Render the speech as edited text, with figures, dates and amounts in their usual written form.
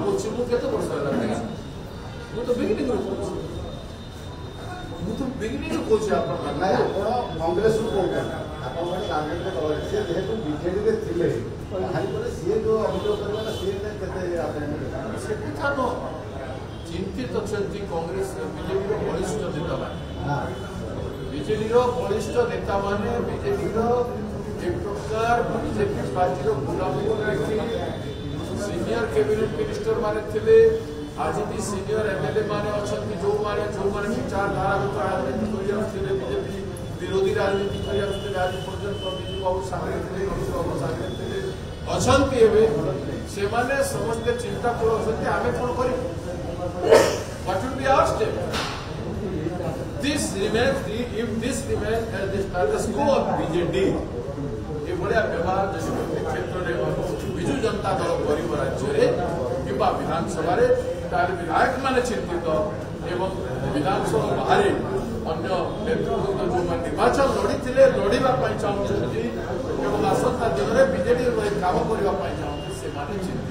कौन मुझे वर्ष है मुझे बिगिनिंग बिगिनिंग कौन कांग्रेस टार्गेट जेहेतु बीजेडी थे सी जो अभियोग कर चिंतित अच्छा कांग्रेस बीजेडी वरिष्ठ नेता बीजेडी वरिष्ठ नेता मैंने बीजेडी एक प्रकार बीजेपी पार्टी बुलाबुल सीनियर कैबिनेट मिनिस्टर माने थे आज भी सीनियर एमएलए माने अच्छा जो माने विचारधारागत राजनीति कर बीजेपी विरोधी राजनीति कर आज पर्यटन बिजू बाबू सागर थे रमेश बाबू सागर थे अच्छा समस्ते चिंता कर आम कौन कर what will be our step? This remains if this remains as the status quo of BJD. ये बड़ा व्यवहार जैसे क्षेत्र में विजु जनता दल गरीब राज्य कि विधानसभा तार विधायक मान चिंतित एवं विधानसभा बाहर अन्य नेतृत्व जो निर्वाचन लड़ी लड़ाई चाहते आसंता दिन में बीजेडी काम करने चाहते चिंतित।